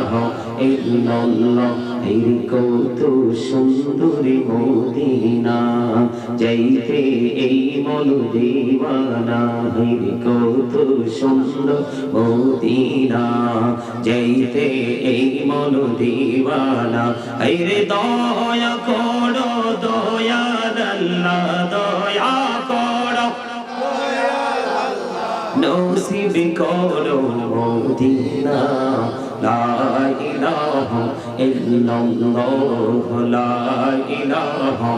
ইলাহা ইল্লাল্লাহ এই কত সুন্দরী মদিনা যাইতে এই মন দিওয়ানা এই কত সুন্দর মদিনা যাইতে এই মন দিওয়ানা আইরে দয়া করো দয়াল আল্লাহ দয়া করো নসিব করো মদিনা লা ইলাহা ইল্লাল্লাহ লা ইলাহা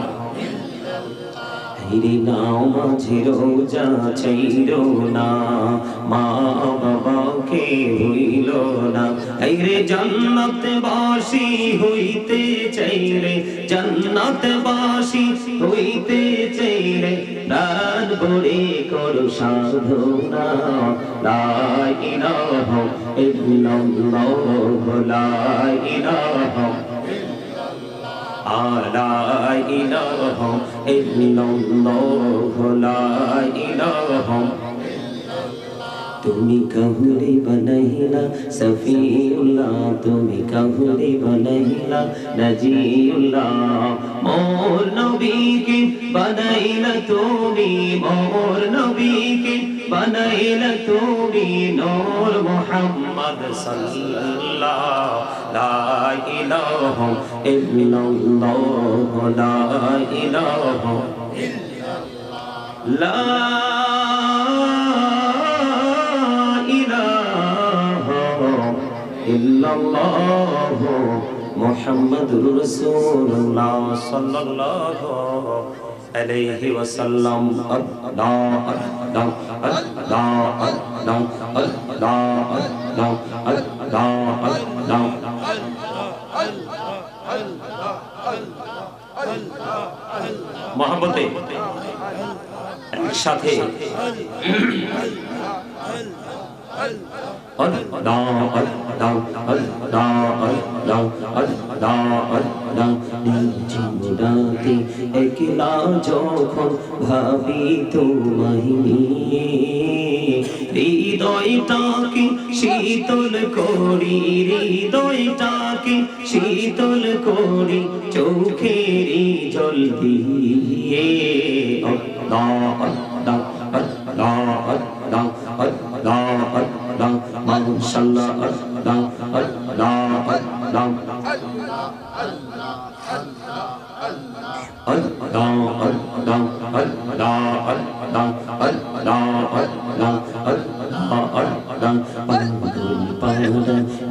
হিরে নাও মাঝে রোজা চাইরো না মা বাবাকে হইল না হিরে জান্নাত বাসী হইতে চাইলে জান্নাত বাসী হইতে চাইলে প্রাণ ভরে করো সাধনা লা ইলাহা ইল্লাল্লাহ লা ইলাহা লা ইলাহা ইল্লাল্লাহ লা ইলাহা তুমি কাহুরে বানাইলা সফিউল্লাহ তুমি কাহুরে বানাইলা নাজিউল্লাহ মোর নবীকে বানাইলা তুমি মোর নবীকে বানাইলা তুমি নূর মুহাম্মদ সাল্লাল্লাহ লা ইলাহা ইল্লাল্লাহ লা ইলাহা লা ইল্লাল্লাহ মুহাম্মাদুর রাসূলুল্লাহ সাল্লাল্লাহু আলাইহি ওয়াসাল্লাম আল্লাহ আল্লাহ আল্লাহ আল্লাহ আল্লাহ আল্লাহ আল্লাহ মহব্বতে একসাথে একলা যখন ভাবি তোমায় নিয়ে হৃদয়টাকে শীতল করি হৃদয়টাকে শীতল করি চোখেরই জল দিয়ে আল্লাহ আল্লাহ আল্লাহ আল্লাহ আল্লাহ আল্লাহ মাশাআল্লাহ আল্লাহ আল্লাহ আল্লাহ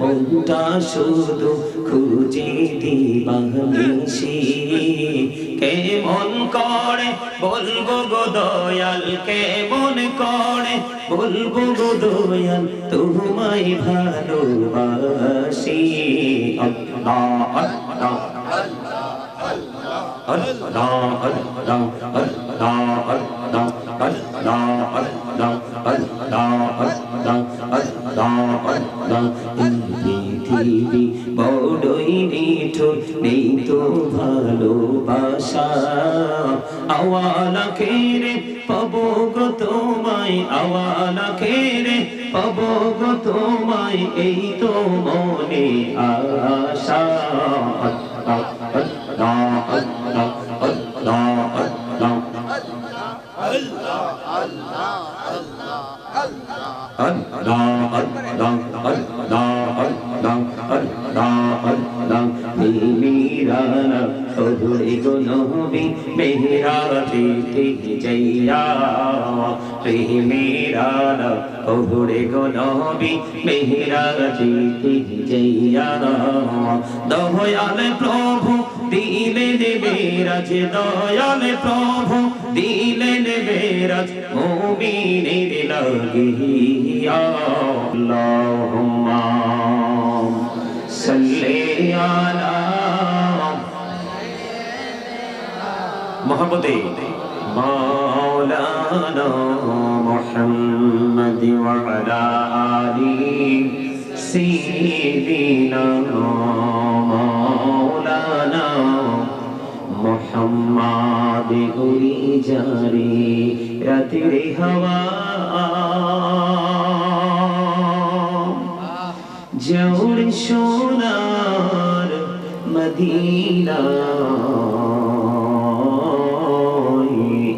মনটা শুধু খুঁজে দিবানিশি কেমন করে বলবো গো দয়াল কেমন করে বলবো গো দয়াল তোমায় ভালোবাসি আল্লাহ আল্লাহ আল্লাহ আল্লাহ আল্লাহ আল্লাহ আল্লাহ আল্লাহ আল্লাহ আল্লাহ আল্লাহ আল্লাহ পৃথিবী বড়ই নিঠুর নেই তো ভালোবাসা আওয়ালা কেরে পাবো গো তোমায় আওয়ালা কেরে পাবো গো তোমায় এই তো মনে আশা আল্লাহ আল্লাহ আল্লাহ আল্লাহ আল্লাহ মেহরানা ওরে গো নবী মেহরাতে যাইয়া মেহরানা ওরে গো নবী মেহরাতে যাইয়া দয়াল প্রভু দিলেন মেরাজ দয়াল প্রভু দিলেন মেরাজ মুমিনের লাগিয়া আল্লাহুম্মা সাল্লি আলা মুহাম্মদে মাওলানা মুহাম্মদ ওয়া আলা আলি সাইয়্যিদিনা মাওলানা মুহাম্মদ গুরি জারি রাতের হাওয়া জৌড় সোনার মদিনা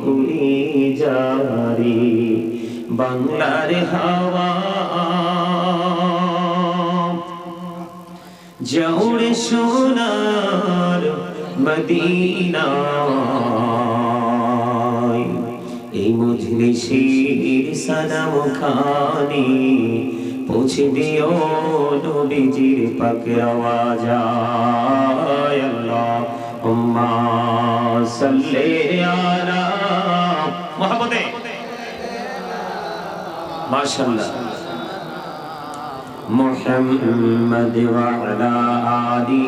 উড়ে যারে বাংলার হাওয়া জৌড় সোনার মদিনা এই মজলিসের সালাম খানি পৌঁছে দিও নবীজির পাক আওয়াজ আল্লাহুম্মা সাল্লি আলা মুহাম্মাদে মাশাআল্লাহ মুহাম্মদ ওয়া আলা আলি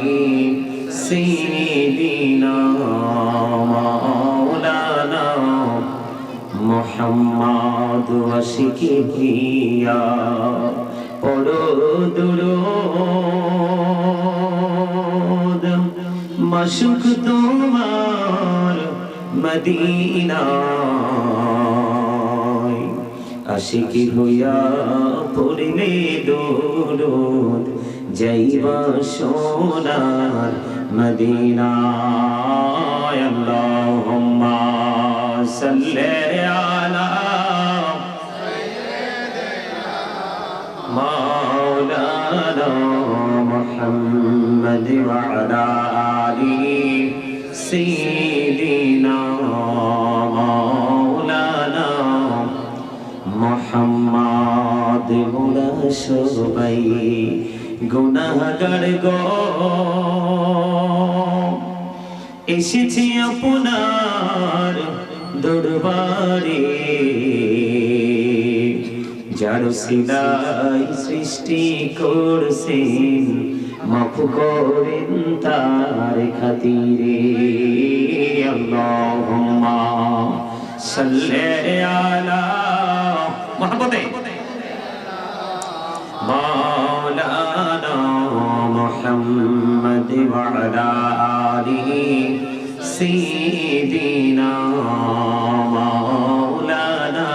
সাইয়্যিদিনা মাওলানা মুহাম্মদ ওয়াশিকি ভিয়া পড়ো দুরূদ মাশুক তোমার মদিনায় আশিকি হইয়া পড়িলে দুরূদ যাইবা সোনার মদিনায় আল্লাহুম্মা সাল্লি আলা মাওলানা মুহাম্মদ ওয়া আলা আলি সাইয়্যিদিনা মাওলানা মুহাম্মদ মোরা সবাই গুনাহগার গো এসেছি আপনার দরবারে যার সিলাই সৃষ্টি করছেন মাফ করেন তার খাতিরে আল্লাহুম্মা সাল্লি আলা মুহাম্মাদে মাওলানা মুহাম্মদ ওয়া আলা আলিহি সাইয়্যিদিনা মাওলানা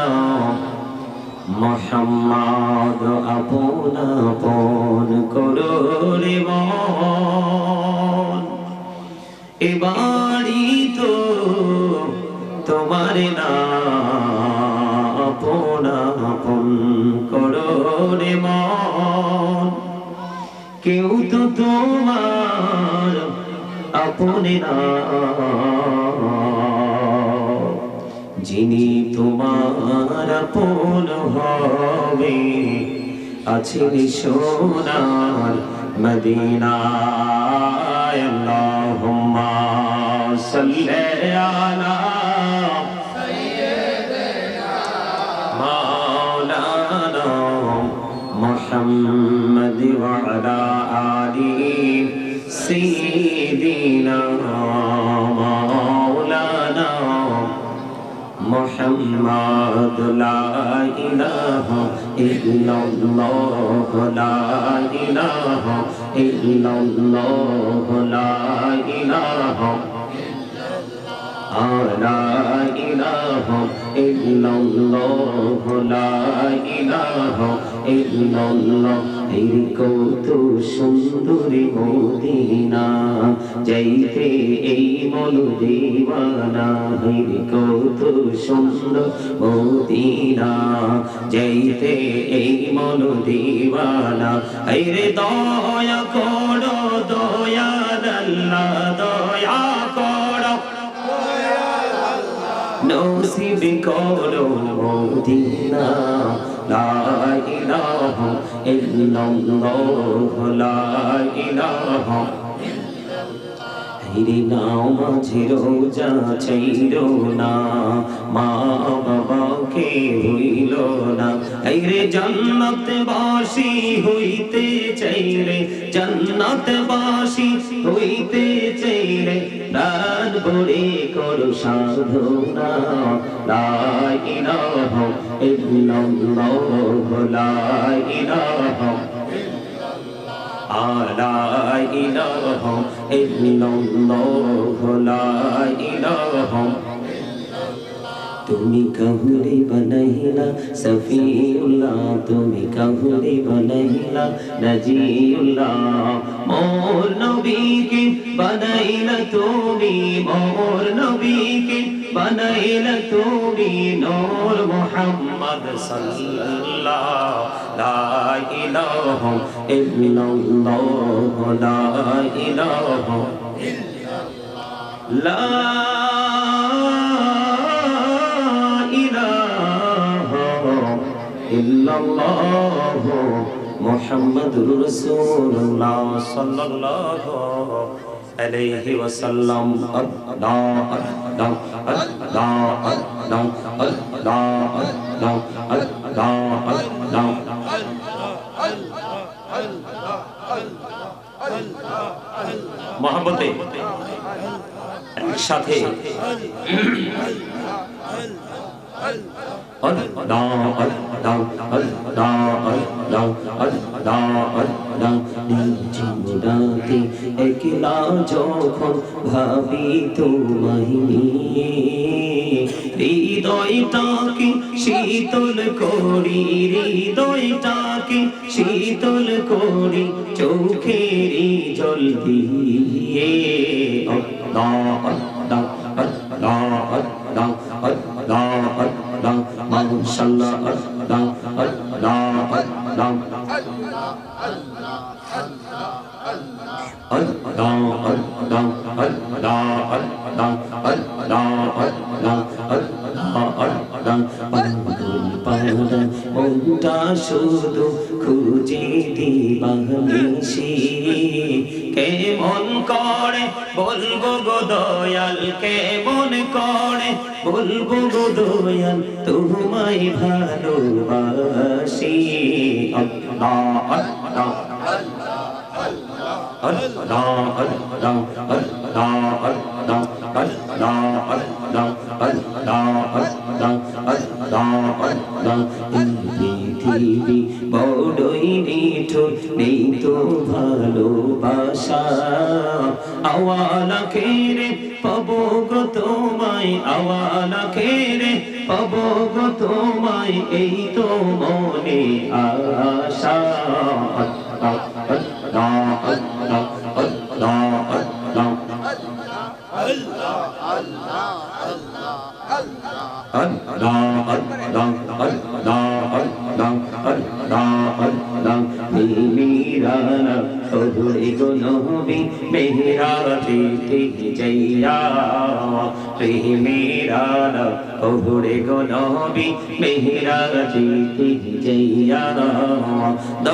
মুহাম্মদ আপনা আপন করো রে মন এবারই তো তোমার না আপনা আপন করো রে মন কেউ তো তোমার আপনে না যিনি তোমার আপন হবে আছেন সোনার মদিনায় আল্লাহুম্মা সাল্লি আলা সাইয়্যিদিনা মাওলানা মুহাম্মদ ওয়া আলা আলি সাইয়্যিদিনা মাওলানা মুহাম্মদ লা ইলাহা ইল্লাল্লাহ লা ইলাহা ইল্লাল্লাহ লা ইলাহা লা ইলাহা ইল্লাল্লাহ লা ইলাহা ইল্লাল্লাহ এই কত সুন্দরী মদিনা যাইতে এই মন দিওয়ানা এই কত সুন্দর মদিনা যাইতে এই মন দিওয়ানা এই রে দয়া করো দয়াল আল্লাহ দয়া করো নসিব করো মদিনা লা ইলাহা ইল্লাল্লাহ লা ইলাহা হিরে নাও মাঝে রোজা চাইরো না মা বাবাকে ভুইল না হিরে জান্নাত বাসী হইতে চাইলে জান্নাত বাসী হইতে চাইলে প্রাণ ভরে করো সাধনা লা ইলাহা ইল্লাল্লাহ লা ইলাহা লা ইলাহা ইল্লাল্লাহ লা ইলাহা তুমি কাহুরে বানাইলা সফিউল্লাহ, তুমি কাহুরে বানাইলা নাজিউল্লাহ, মোর নবীকে বানাইলা তুমি, মোর নবীকে বানাইলা তুমি নূর মুহাম্মদ সাল্লাল্লাহু লা ইলাহা ইল্লাল্লাহ, লা ইলাহা ইল্লাল্লাহ, লা ইল্লাল্লাহ মুহাম্মাদুর রাসূলুল্লাহ সাল্লাল্লাহু আলাইহি ওয়াসাল্লাম। আল্লাহ আল্লাহ আল্লাহ আল্লাহ আল্লাহ আল্লাহ আল্লাহ মহব্বতে একসাথে একলা যখন ভাবি তোমায় নিয়ে, হৃদয়টাকে শীতল করি, হৃদয়টাকে শীতল করি চোখেরই জল দিয়ে। আল্লাহ আল্লাহ আল্লাহ আল্লাহ আল্লাহ আল্লাহ মাশাআল্লাহ আল্লাহ আল্লাহ আল্লাহ মনটা শুধু খুঁজে দিবানিশি, কেমন করে বলবো গো দয়াল, কেমন করে বলবো গো দয়াল তোমায় ভালোবাসি। আল্লাহ আল্লাহ আল্লাহ আল্লাহ আল্লাহ আল্লাহ আল্লাহ আল্লাহ আল্লাহ। পৃথিবী বড়ই নিঠুর, নেই তো ভালোবাসা, আওয়ালা খেরে পাবো গো তোমায়, আওয়ালা খেরে পাবো গো তোমায়, এই তো মনে আশা।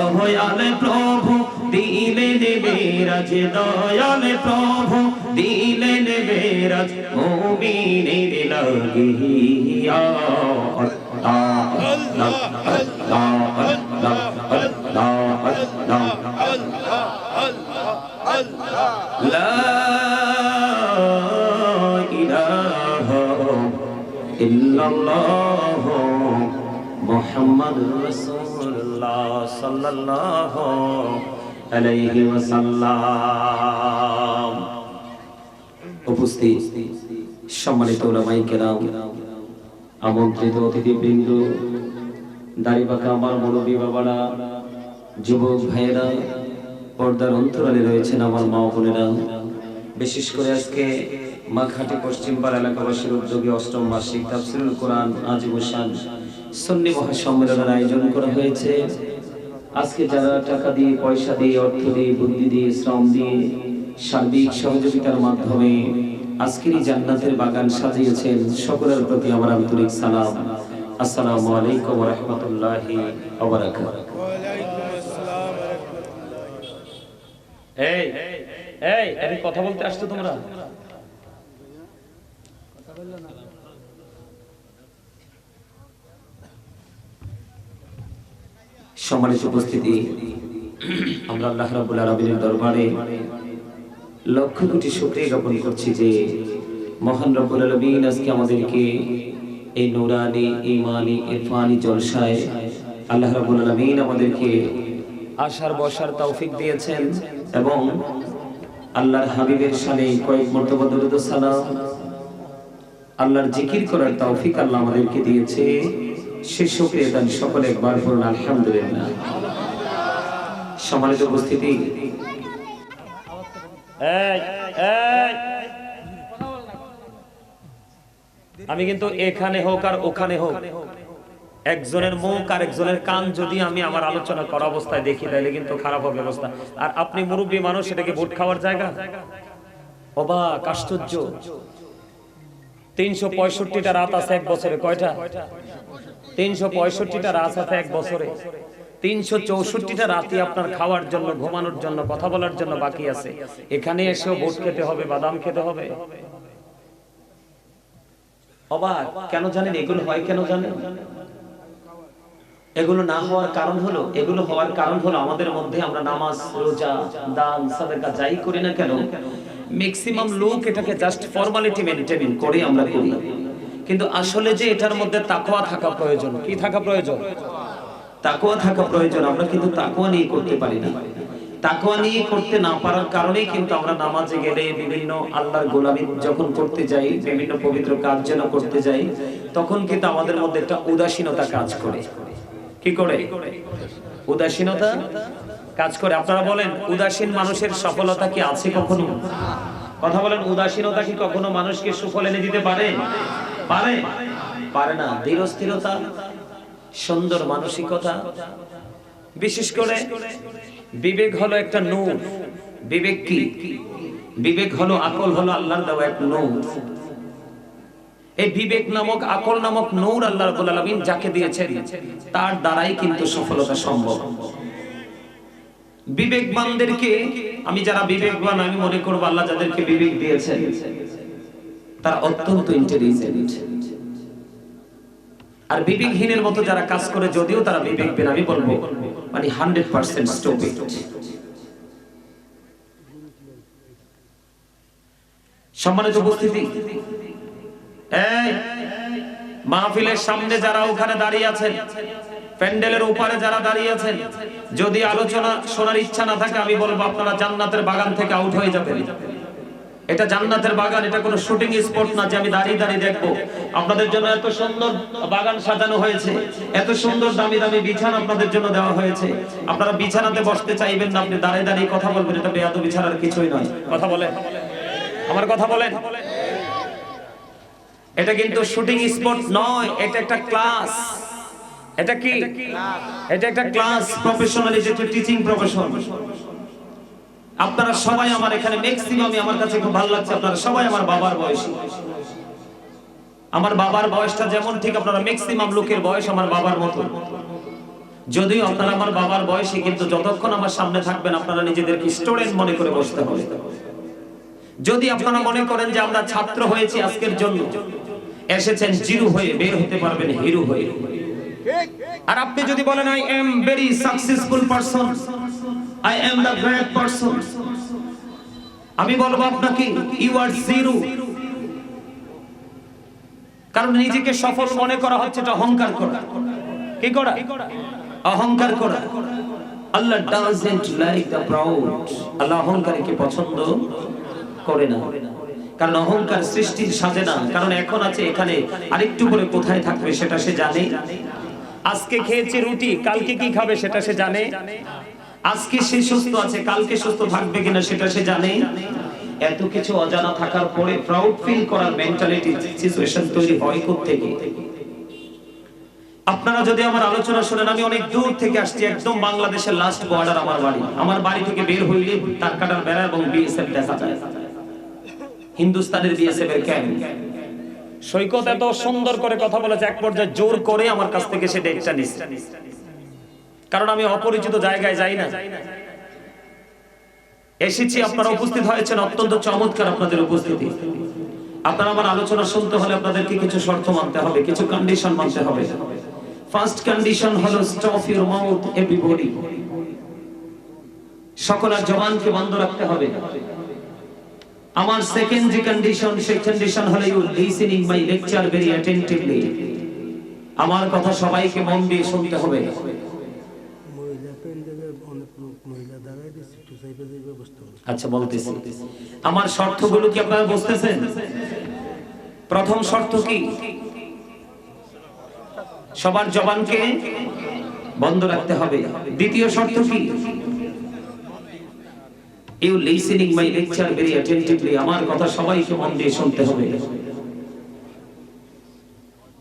দয়াল প্রভু দিলেন মেরাজ, দয়াল প্রভু দিলেন মেরাজ মুমিনের লাগিয়া। আল্লাহ আল্লাহ আল্লাহ আল্লাহ আল্লাহ আল্লাহ লা ইলাহা ইল্লাল্লাহ মুহাম্মাদুর রাসূলুল্লাহ সাল্লাল্লাহু আলাইহি ওয়াসাল্লাম। উপস্থিত সম্মানিত উলামায়ে কেরাম, আমন্ত্রিত অতিথিবৃন্দ, দাড়িপাকা আমার মুরব্বী বাবারা, যুবক ভাইয়েরা, পর্দার অন্তরালে রয়েছেন আমার মা বোনেরা, বিশেষ করে আজকে মাঘাটি পশ্চিমপাড়া এলাকাবাসীর উদ্যোগে অষ্টম বার্ষিক তাফসীরুল কোরআন আজিমুশান সুন্নি মহাসম্মেলনের আয়োজন করা হয়েছে। আজকে যারা টাকা দিয়ে, পয়সা দিয়ে, অর্থ দিয়ে, বুদ্ধি দিয়ে, শ্রম দিয়ে, সার্বিক সহযোগিতার মাধ্যমে আজকের এই জান্নাতের বাগান সাজিয়েছেন, সকলের প্রতি আমার আন্তরিক সালাম। আসসালামু আলাইকুম ওয়া রাহমাতুল্লাহি ওয়া বারাকাতুহু। এই এই এই কথা বলতে আসছো তোমরা? সম্মানিত উপস্থিতি, আমরা আল্লাহ রাব্বুল আলামিনের দরবারে লক্ষ কোটি শুকরিয়া জ্ঞাপন করছি যে মহান রব্বুল আলামিন আজকে আমাদেরকে এই নূরানি ঈমানি ইরফানি জলসায় আল্লাহ রাব্বুল আলামিন আমাদেরকে আসার বসার তৌফিক দিয়েছেন এবং আল্লাহর হাবিবের শানে কয়েক মর্তবা দরুদ ও সালাম আল্লাহর জিকির করার তৌফিক আল্লাহ আমাদেরকে দিয়েছে। সে শুকরিয়া দান সকলে একবার বলুন আলহামদুলিল্লাহ। সম্মানিত উপস্থিতি, আমি কিন্তু এখানে হোক আর ওখানে হোক, একজনের মুখ আর একজনের কান যদি আমি আমার আলোচনা করা অবস্থায় দেখি তাহলে কিন্তু খারাপ হবে অবস্থা। আর আপনি মুরব্বী মানুষ, এটাকে ভোট খাওয়ার জায়গা? অবাক, আশ্চর্য। 365টা রাত আছে এক বছরে, কয়টা? 365টা রাত আছে এক বছরে। 364টা রাতই আপনার খাওয়ার জন্য, ঘুমানোর জন্য, কথা বলার জন্য বাকি আছে। এখানে এসেও ভোট খেতে হবে, বাদাম খেতে হবে। অবাক কেন জানেন? এগুলো হয় কেন জানেন? এগুলো না হওয়ার কারণ হলো, এগুলো হওয়ার কারণ হলো আমাদের মধ্যে আমরা নামাজ, রোজা, দান, সাদাকা যাই করি না কেন, ম্যাক্সিমাম লোক এটাকে জাস্ট ফর্মালিটি মেইনটেইন করে আমরা করি। কিন্তু আসলে যে এটার মধ্যে তাকওয়া থাকা প্রয়োজন। কি থাকা প্রয়োজন? তাকওয়া থাকা প্রয়োজন। আমরা কিন্তু তাকওয়া নিয়ে করতে পারি না। তাকওয়া নিয়ে করতে না পারার কারণেই কিন্তু আমরা নামাজে গেলে, বিভিন্ন আল্লাহর গোলামি যখন করতে যাই, বিভিন্ন পবিত্র কাজ যেন করতে যাই, তখন কিন্তু আমাদের মধ্যে একটা উদাসীনতা কাজ করে। কি করে? উদাসীনতা কাজ করে। আপনারা বলেন, উদাসীন মানুষের সফলতা কি আছে কখনো? কথা বলেন, উদাসীনতা কি কখনো মানুষকে সুফল এনে দিতে পারে? পারে? পারে না। ধীরস্থিরতা, সুন্দর মানসিকতা, বিশেষ করে বিবেক হলো একটা নূর। বিবেক কি? বিবেক হলো, আকল হলো আল্লাহর দেওয়া এক নূর। এই বিবেক নামক, আকল নামক নূর আল্লাহ রাব্বুল আলামিন যাকে দিয়েছেন, তার দ্বারাই কিন্তু সফলতা সম্ভব। বিবেকবানদেরকে, আমি যারা বিবেকবান আমি মনে করব আল্লাহ যাদেরকে বিবেক দিয়েছেন তারা অত্যন্ত ইন্টেলিজেন্ট। আর বিবেকহীনের মতো যারা কাজ করে, যদিও তারা বিবেকহীন, আমি বলবো মানে 100% স্টুপিড। সম্মানিত উপস্থিতি, এই মাহফিলের সামনে যারা ওখানে দাঁড়িয়ে আছেন, প্যান্ডেলের উপরে যারা দাঁড়িয়ে আছেন, যদি আলোচনা শোনার ইচ্ছা না থাকে আমি বলবো আপনারা জান্নাতের বাগান থেকে আউট হয়ে যাবেন। এটা জান্নাতের বাগান, এটা কোনো শুটিং স্পট না যে আমি দাঁড়িয়ে দাঁড়িয়ে দেখবো। আপনাদের জন্য এত সুন্দর বাগান সাজানো হয়েছে, এত সুন্দর দামি দামি বিছানা আপনাদের জন্য দেওয়া হয়েছে। আপনারা বিছানাতে বসতে চাইবেন না, আপনি দাঁড়িয়ে দাঁড়িয়ে কথা বলবেন। এটা বেয়াদবি ছাড়ার কিছুই নয়। কথা বলেন, আমার কথা বলেন। এটা কিন্তু শুটিং স্পট নয়, এটা একটা ক্লাস। এটা কি? এটা একটা ক্লাস, প্রফেশনালিটি, এটা টিচিং প্রফেশন। আপনারা সবাই আমার এখানে ম্যাক্সিমামই, আমার কাছে খুব ভালো লাগছে, আপনারা সবাই আমার বাবার বয়সী। আমার বাবার বয়সটা যেমন, ঠিক আপনারা ম্যাক্সিমাম লোকের বয়স আমার বাবার মতো। যদিও আপনারা আমার বাবার বয়সী, কিন্তু যতক্ষণ আমার সামনে থাকবেন আপনারা নিজেদেরকে স্টুডেন্ট মনে করে বসতে হবে। যদি আপনারা মনে করেন যে আমরা ছাত্র হয়েছি আজকের জন্য, এসেছেন জিরো হয়ে, বের হতে পারবেন হিরো হয়ে। আর আপনি যদি বলেন I am very successful person, I am the great person, আমি বলবো আপনাকে you are zero। কারণ নিজেকে সফল মনে করা হচ্ছে এটা অহংকার করা। কি করা? অহংকার করা। আল্লাহ doesn't like the proud। আল্লাহ অহংকারীকে পছন্দ করে না। কারণ অহংকার সৃষ্টির সাজে না। কারণ এখন আছে এখানে, আরেকটু পরে কোথায় থাকবে সেটা সে জানে। আজকে খেয়েছে রুটি, কালকে কি খাবে সেটা সে জানে। আজকে সে সুস্থ আছে, কালকে সুস্থ থাকবে কিনা সেটা সে জানে। এত কিছু অজানা থাকার পরে প্রাউড ফিল করার মেন্টালিটি, সিচুয়েশন তৈরি হয় কোত্থেকে? আপনারা যদি আমার আলোচনা শুনেন, আমি অনেক দূর থেকে আসছি, একদম বাংলাদেশের লাস্ট বর্ডার আমার বাড়ি। আমার বাড়ি থেকে বের হইলে তারকাটার বেড়া এবং বিএসএফ দেখা যায়, হিন্দুস্তানের বিএসএফ এর ক্যাম্প। সৈকত এত সুন্দর করে কথা বলেছে, এক পর্যায়ে জোর করে আমার কাছ থেকে সে ডেটটা নিচ্ছে। কারণ আমি অপরিচিত জায়গায় যাই না, এসেছি, আপনারা উপস্থিত হয়েছেন, অত্যন্ত চমৎকার আপনাদের উপস্থিতি। আপনারা আমার আলোচনা শুনতে হলে আপনাদেরকে কিছু শর্ত মানতে হবে, কিছু কন্ডিশন মানতে হবে। ফার্স্ট কন্ডিশন হলো স্টপ ইউর মাউথ এভরিবডি। সকলের জবানকে বন্ধ রাখতে হবে। আমার সেকেন্ড যে কন্ডিশন, সেই কন্ডিশন হলো you listening my lecture very attentively. আমার কথা সবাইকে মন দিয়ে শুনতে হবে। আচ্ছা বলতেছি, আমার শর্তগুলো কি আপনারা বুঝতেছেন? প্রথম শর্ত কি? সবার জবানকে বন্ধ রাখতে হবে। দ্বিতীয় শর্ত কি? You listening my lecture very attentively, আমার কথা সবাইকে মন দিয়ে শুনতে হবে।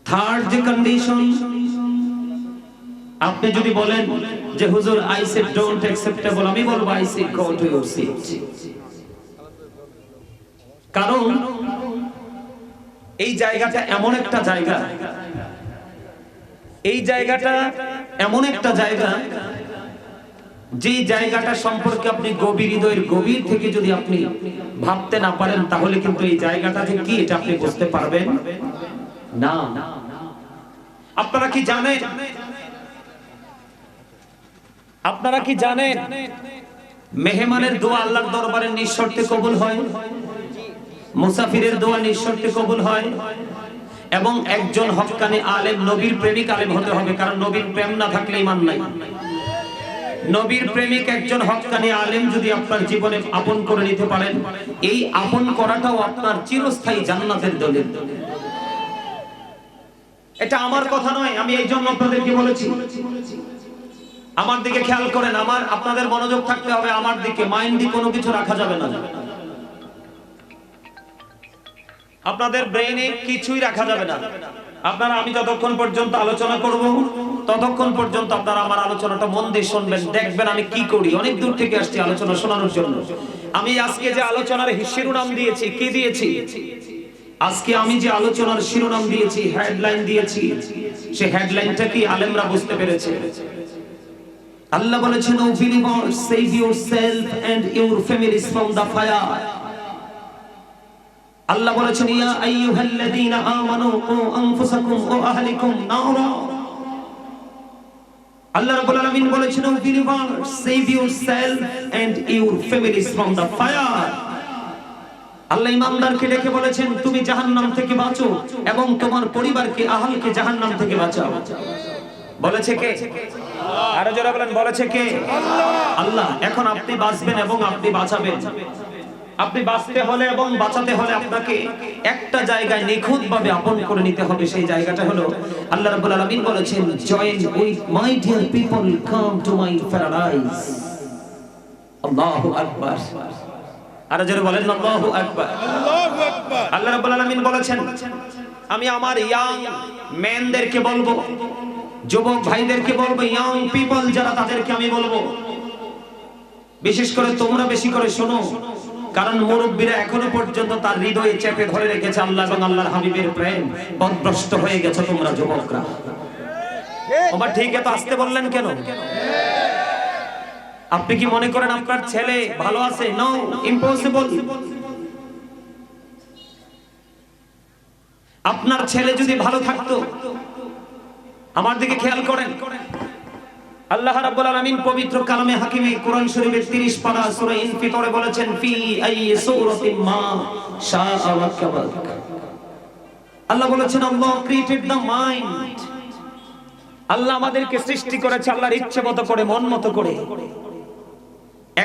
থার্ড যে কন্ডিশন, আপনি যদি বলেন যে হুজুর আই সেড ডোন্ট অ্যাকসেপ্টেবল, আমি বলবো I said go to your seat. কারণ এই জায়গাটা এমন একটা জায়গা, এই জায়গাটা এমন একটা জায়গা, যে জায়গাটা সম্পর্কে আপনি গভীর হৃদয়ের গভীর থেকে যদি আপনি ভাবতে না পারেন, তাহলে কিন্তু এই জায়গাটা যে কি এটা আপনি বুঝতে পারবেন না। আপনারা কি জানেন, আপনারা কি জানেন মেহমানের দোয়া আল্লাহর দরবারে নিঃশর্তে কবুল হয়, মুসাফিরের দোয়া নিঃশর্তে কবুল হয়, এবং একজন হক্কানি আলেম, নবীর প্রেমিক আলেম হতে হবে, কারণ নবীর প্রেম না থাকলে ঈমান নাই। নবীর প্রেমিক একজন হক্কানি আলেম যদি আপনার জীবনে আপন করে নিতে পারেন, এই আপন করাটাও আপনার চিরস্থায়ী জান্নাতের দলিল। এটা আমার কথা নয়, আমি এই জন্য আপনাদেরকে বলেছি। আমার দিকে খেয়াল করেন, আপনাদের মনোযোগ থাকতে হবে আমার দিকে, মাইন্ডে কোনো কিছু রাখা যাবে না, আপনাদের ব্রেইনে কিছুই রাখা যাবে না। আপনারা আমি যতক্ষণ পর্যন্ত আলোচনা করব ততক্ষণ পর্যন্ত আপনারা আমার আলোচনাটা মন দিয়ে শুনবেন, দেখবেন আমি কি করি। অনেক দূর থেকে আসছি আলোচনা শোনানোর জন্য। আমি আজকে যে আলোচনার শিরোনাম দিয়েছি, কি দিয়েছি? আজকে আমি যে আলোচনার শিরোনাম দিয়েছি, হেডলাইন দিয়েছি, সেই হেডলাইনটা কি আলেমরা বুঝতে পেরেছে? আল্লাহ বলেছেন, O believers, save yourself and your families from the fire. আল্লাহ বলেছেন, ইয়া আইয়ুহাল্লাযীনা আমানু কু আনফুসাকুম ওয়া আহলিকুম নারা। আল্লাহ রাব্বুল আলামিন বলেছেন, O believers, save yourself and your families from the fire. আল্লাহ ঈমানদারকে ডেকে বলেছেন, তুমি জাহান্নাম থেকে বাঁচো এবং তোমার পরিবারকে, আহলকে জাহান্নাম থেকে বাঁচাও। বলেছে কে? আরো জোরে বলেন, বলেছে কে? আল্লাহ। এখন আপনি বাঁচবেন এবং আপনি বাঁচাবেন। আপনি বাঁচতে হলে এবং বাঁচাতে হলে আপনাকে একটা জায়গায় নিখুঁতভাবে আপন করে নিতে হবে। সেই জায়গাটা হলো আল্লাহ রাব্বুল আলামিন বলেছেন, join with my dear people, come to my paradise. আল্লাহু আকবার। আরো জোরে বলেন, আল্লাহু আকবার। আল্লাহু আকবার। আল্লাহ রাব্বুল আলামিন বলেছেন, আমি আমার ইয়াং মেনদেরকে বলবো, যুবক ভাইদেরকে বলবো, ইয়াং পিপল যারা, তাদেরকে আমি বলবো, বিশেষ করে তোমরা বেশি করে শোনো, কারণ মুরব্বীরা এখনো পর্যন্ত তার হৃদয়ে চেপে ধরে রেখেছে আল্লাহ এবং আল্লাহর হাবিবের প্রেম। পথভ্রষ্ট হয়ে গেছে তোমরা যুবকরা। ওবা ঠিক এত আসতে বললেন কেন? আপনি কি মনে করেন আপনার ছেলে ভালো আছে? No, impossible. আপনার ছেলে যদি ভালো থাকতো, আমার দিকে খেয়াল করেন, আল্লাহ রাব্বুল আলামিন পবিত্র কালামে হাকিমে কোরআন শরীফের 30 পারা সূরা ইনফিতরে বলেছেন, ফি আইয়ি সূরাতিন মা শাআ রাকাবাক। আল্লাহ বলেছেন, আল্লাহ ক্রিয়েটেড দ্য মাইন্ড। আল্লাহ আমাদেরকে সৃষ্টি করেছে আল্লাহর ইচ্ছে মতো করে, মন মতো করে।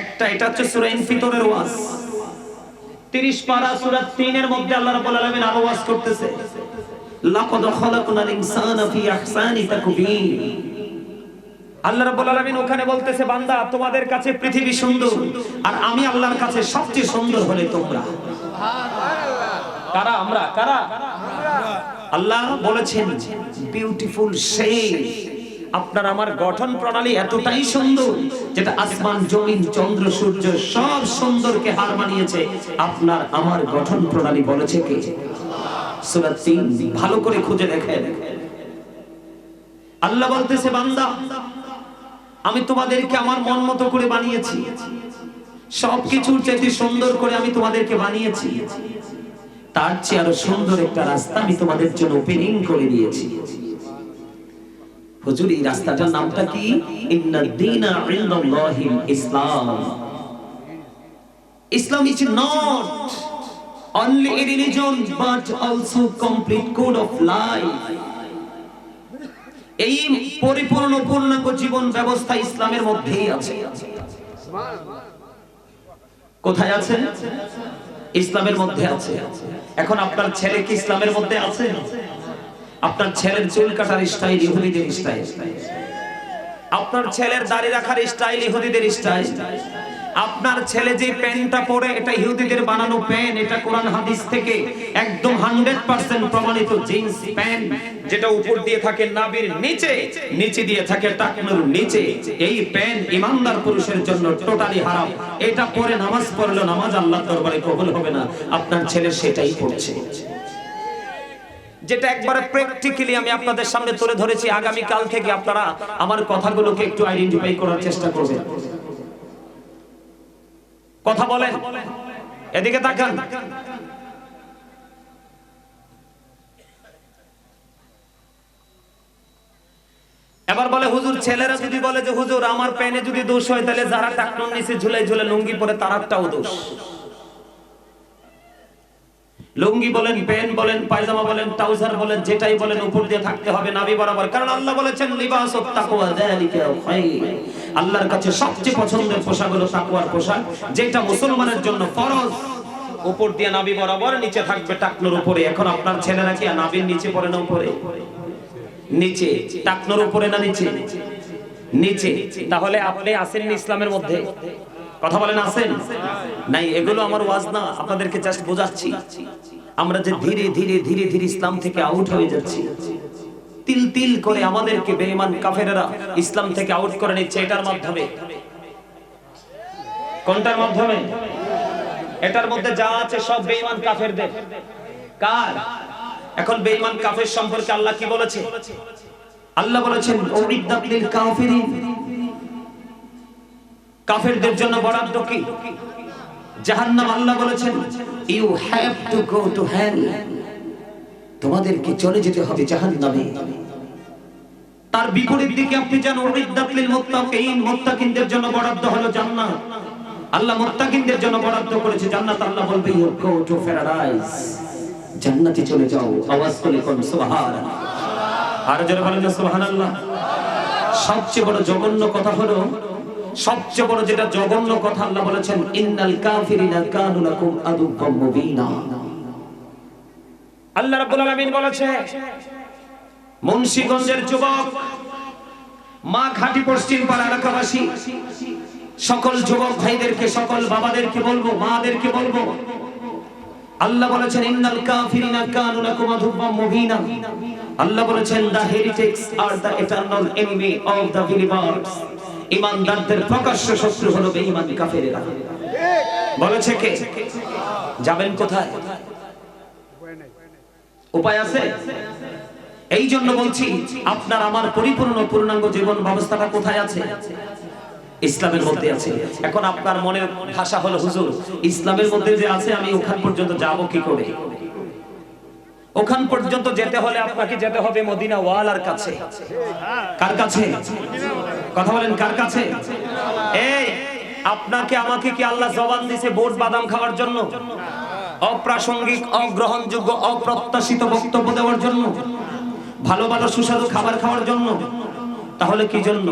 একটা এটা হচ্ছে সূরা ইনফিতরের ওয়াজ। 30 পারা সূরা 3 এর মধ্যে আল্লাহ রাব্বুল আলামিন আরো ওয়াজ করতেছে, লাকাদ খালাকনাল ইনসানা ফি আহসানি তাকবীর। আল্লাহ রাব্বুল আলামিন ওখানে বলতেছে, বান্দা তোমাদের কাছে পৃথিবী সুন্দর, আর আমি আল্লাহর কাছে সবচেয়ে সুন্দর হলে তোমরা। কারা? আমরা। কারা? আল্লাহ বলেছেন, বিউটিফুল শেপ। আপনার আমার গঠন প্রণালী এতটাই সুন্দর, যেটা আসমান, জমিন, চন্দ্র, সূর্য সব সুন্দরকে হার মানিয়েছে। আপনার আমার গঠন প্রণালী বলেছে কে? সূরা 3 ভালো করে খুঁজে দেখেন। আল্লাহ বলতেছে, বান্দা আমি তোমাদেরকে আমার মন মতো করে বানিয়েছি, সবকিছুর চাইতে সুন্দর করে আমি তোমাদেরকে বানিয়েছি। তার চেয়ে আরো সুন্দর একটা রাস্তা আমি তোমাদের জন্য ওপেনিং করে দিয়েছি। হুজুর, এই রাস্তাটার নামটা কি? ইন্নাদ দীনা ইনদাল্লাহিল ইসলাম। ইসলাম is not only a religion but also complete code of life. এই পরিপূর্ণ পূর্ণাঙ্গ জীবন ব্যবস্থা ইসলামের মধ্যেই আছে। কোথায় আছে? ইসলামের মধ্যে আছে। এখন আপনার ছেলে কি ইসলামের মধ্যে আছে? আপনার ছেলের চুল কাটার স্টাইল ইহুদিদের স্টাইল, আপনার ছেলের দাড়ি রাখার স্টাইল ইহুদিদের স্টাইল, আপনার ছেলে যে প্যান্টটা পরে এটা ইহুদিদের বানানো প্যান্ট, এটা কোরআন হাদিস থেকে একদম 100% প্রমাণিত জিন্স প্যান্ট, যেটা উপর দিয়ে থাকে নাভির নিচে, নিচে দিয়ে থাকে টাকনুর নিচে। এই প্যান্ট ইমানদার পুরুষের জন্য টোটালি হারাম। এটা পরে নামাজ পড়লে নামাজ আল্লাহর দরবারে কবুল হবে না। আপনার ছেলে সেটাই পড়ছে, যেটা একবারে প্র্যাকটিক্যালি আমি আপনাদের সামনে তুলে ধরেছি। আগামী কাল থেকে আপনারা আমার কথাগুলোকে একটু আইডেন্টিফাই করার চেষ্টা করবেন। কথা বলেন, এদিকে তাকান। এবার বলে হুজুর, ছেলেরা যদি বলে যে হুজুর আমার প্যানে যদি দোষ হয় তাহলে যারা টাকনুর নিচে ঝুলে ঝুলে লুঙ্গি পরে তারাটাও দোষ। লুঙ্গি বলেন, প্যান্ট বলেন, পায়জামা বলেন, ট্রাউজার বলেন, যেটাই বলেন উপর দিয়ে থাকতে হবে নাভি বরাবর। কারণ আল্লাহ বলেছেন লিবাসুত তাকওয়া যালিকা খায়র। আল্লাহর কাছে সবচেয়ে পছন্দের পোশাক হলো তাকওয়ার পোশাক, যেটা মুসলমানের জন্য ফরজ। উপর দিয়ে নাভি বরাবর, নিচে থাকবে টাকনুর উপরে। এখন আপনার ছেলেরা কি নাভির নিচে পড়ে না উপরে? নিচে। টাকনুর উপরে না নিচে? নিচে। তাহলে আপনি আছেন ইসলামের মধ্যে? কথা বলেন আছেন? নাই। এগুলো আমার ওয়াজ না, আপনাদেরকে জাস্ট বোঝাচ্ছি। আমরা যে ধীরে ধীরে ধীরে ধীরে ইসলাম থেকে আউট হয়ে যাচ্ছি, তিল তিল করে আমাদেরকে বেঈমান কাফেররা ইসলাম থেকে আউট করে নিচ্ছে। এটার মাধ্যমে, কোনটার মাধ্যমে? এটার মধ্যে যা আছে সব বেঈমান কাফেরদের। কার? এখন বেঈমান কাফের সম্পর্কে আল্লাহ কি বলেছে? আল্লাহ বলেছেন উইদ্দাত লিল কাফিরিন। কাফেরদের জন্য বরাদ্দ কি? জাহান্নাম। আল্লাহ বলেছেন you have to go to hell. তোমাদেরকে চলে যেতে হবে জাহান্নামে। তার বিপরীত দিকে আপনি জানেন উইদ্দাত লিল মুত্তাকিন। মুত্তাকিনদের জন্য বরাদ্দ হলো জান্নাত। আল্লাহ মুত্তাকিনদের জন্য বরাদ্দ করেছে জান্নাত। আল্লাহ বলবে ইউ গো টু প্যারাডাইস। জান্নাতে চলে যাও। আওয়াজ করে কোন সুবহানাল্লাহ। আর যারা বলেন সুবহানাল্লাহ। সবচেয়ে বড় জঘন্য কথা হলো, সবচেয়ে বড় যেটা জঘন্য কথা, আল্লাহ বলেছেন ইন্নাল কাফিরিনা কানু লাকুম আদুওয়াম মুবিনা। আল্লাহ রাব্বুল আলামিন বলেছে মুন্সিগঞ্জের যুবক, মা ঘাটি পশ্চিম পাড়া এলাকাবাসী, সকল যুবক ভাইদেরকে, সকল বাবাদেরকে বলবো, মাদেরকে বলবো, আল্লাহ বলেছেন ইন্নাল কাফিরিনা কানু লাকুম আদুওয়াম মুবিনা। আল্লাহ বলেছেন the heretics are the eternal enemy of the believers. ঈমানদারদের প্রকাশ্য শত্রু হলো বেঈমান কাফেররা। বলেছে কে? যাবেন কোথায়? উপায় আছে? এই জন্য বলছি আপনার আমার পরিপূর্ণ পূর্ণাঙ্গ জীবন ব্যবস্থাটা কোথায় আছে? ইসলামের মধ্যে আছে। এখন আপনার মনের ভাষা হলো হুজুর ইসলামের মধ্যে যে আছে আমি ওখান পর্যন্ত যাব কি করে? ওখান পর্যন্ত যেতে হলে আপনাকে যেতে হবে মদিনা ওয়ালার কাছে। কার কাছে? কথা বলেন কার কাছে? এই আপনাকে আমাকে কি আল্লাহ জবান দিয়েছে বোট বাদাম খাওয়ার জন্য, অপ্রাসঙ্গিক, অগ্রহণযোগ্য, অপ্রত্যাশিত বক্তব্য দেওয়ার জন্য, ভালো ভালো সুস্বাদু খাবার খাওয়ার জন্য? তাহলে কি জন্য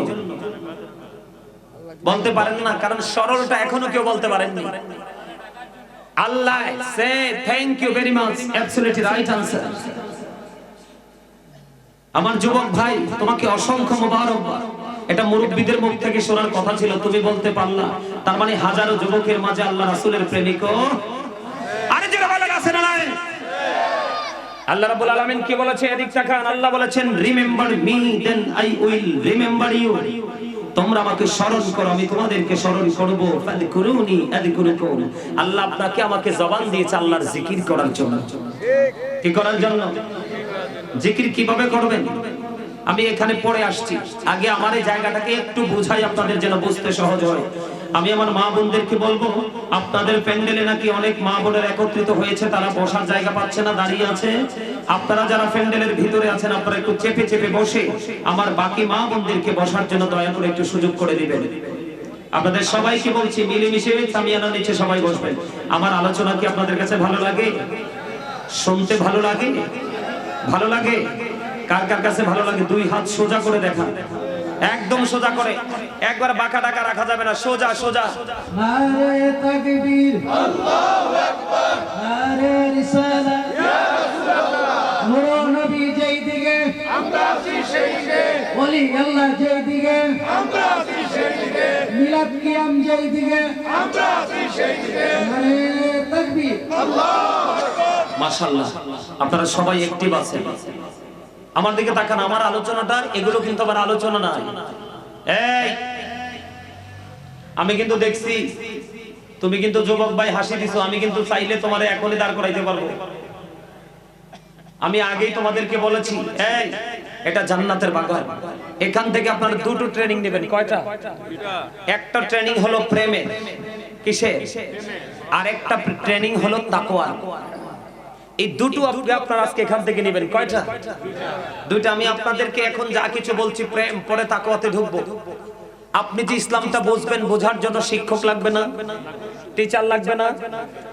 বলতে পারেন না? কারণ সরলটা এখনো কেউ বলতে পারেননি। আল্লাহ সে thank you very much, absolutely right answer. আমার যুবক ভাই তোমাকে অসংখ্য মোবারকবাদ। এটা মুরব্বিদের মুখ থেকে শোনার কথা ছিল, তুমি বলতে পারলা। তার মানে হাজারো যুবকের মাঝে আল্লাহ রাসূলের প্রেমিক। আরে যারা ভালো আছে না নাই? আল্লাহ রাব্বুল আলামিন কি বলেছে? এদিক তাকান। আল্লাহ বলেছেন remember me then I will remember you. তোমরা আমাকে স্মরণ করো, আমি তোমাদেরকে স্মরণ করব। ফাযকুরুনি আযকুরুকুম। আল্লাহ আপনাকে আমাকে জবান দিয়েছে আল্লাহর জিকির করার জন্য। কি করার জন্য? জিকির কিভাবে করবেন আমি এখানে পড়ে আসছি। আগে আমার এই জায়গাটাকে একটু বুঝাই আপনাদের যেন বুঝতে সহজ হয়। আমি আমার মা বোনদেরকে বলবো, আপনাদের প্যান্ডেলে নাকি অনেক মা বোনের একত্রিত হয়েছে, তারা বসার জায়গা পাচ্ছে না, দাঁড়িয়ে আছে। আপনারা যারা প্যান্ডেলের ভিতরে আছেন আপনারা একটু চেপে চেপে বসে আমার বাকি মা বোনদেরকে বসার জন্য দয়া করে একটু সুযোগ করে দিবেন। আপনাদের সবাইকে বলছি মিলেমিশে সামিয়ানার নিচে সবাই বসবেন। আমার আলোচনা কি আপনাদের কাছে ভালো লাগে? শুনতে ভালো লাগে? ভালো লাগে? কার কার কাছে ভালো লাগে দুই হাত সোজা করে দেখান। একদম সোজা করে, একবার বাঁকা টাকা রাখা যাবে না, সোজা সোজা। নারে তাকবীর, আল্লাহু আকবার, নারে রিসালাত, ইয়া রাসূলুল্লাহ। নূর নবী যেই দিকে আমরা আছি সেই দিকে, ওলি আল্লাহ যেই দিকে আমরা আছি সেই দিকে, মিলাদ কিয়াম যেই দিকে আমরা আছি সেই দিকে। নারে তাকবীর, আল্লাহু আকবার। মাশাআল্লাহ, আপনারা সবাই অ্যাক্টিভ আছেন। আমার দিকে তাকান, আমার আলোচনাটা এগুলো কিন্তু আমার আলোচনা না। এই আমি কিন্তু দেখছি তুমি কিন্তু যুবক ভাই হাসি দিছো, আমি কিন্তু চাইলে তোমারে এখনই দাঁড় করাইতে পারবো। আমি আগেই তোমাদেরকে বলেছি, এই এটা জান্নাতের বাগান, এখান থেকে আপনারা দুটো ট্রেনিং নেবেন। কয়টা? একটা ট্রেনিং হলো প্রেমের, কিসের? আর একটা ট্রেনিং হলো তাকওয়ার। এই দুটো আপনারা আজকে এখান থেকে নেবেন। কয়টা? দুইটা। আমি আপনাদেরকে এখন যা কিছু বলছি প্রেম, পরে তাকওয়াতে ঢুকবো। আপনি যে ইসলামটা বুঝবেন, বোঝার জন্য শিক্ষক লাগবে না, টিচার লাগবে না।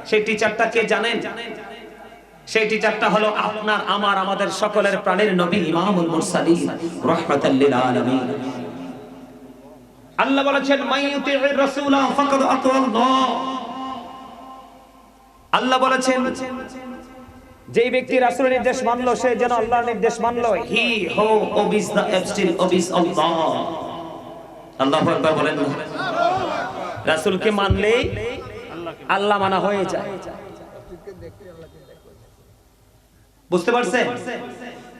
সেই টিচারটা কে জানেন? সেই টিচারটা হলো আপনার আমার আমাদের সকলের প্রাণের নবী ইমামুল মুরসালিন রাহমাতাল লিল আলামিন। আল্লাহ বলেছেন মাইয়ুতির রাসূলা ফাকাদ আতাল্লাহ। আল্লাহ বলেছেন যেই ব্যক্তি রাসূলের নির্দেশ মানলো সে যেন আল্লাহর নির্দেশ মানলো। হি হু ওবিস দা অ্যাবস্টিল ওবিস আল্লাহ। আল্লাহু আকবার বলেন না? রাসূলকে মানলে আল্লাহ মানা হয়ে যায়। বুঝতে পারছেন?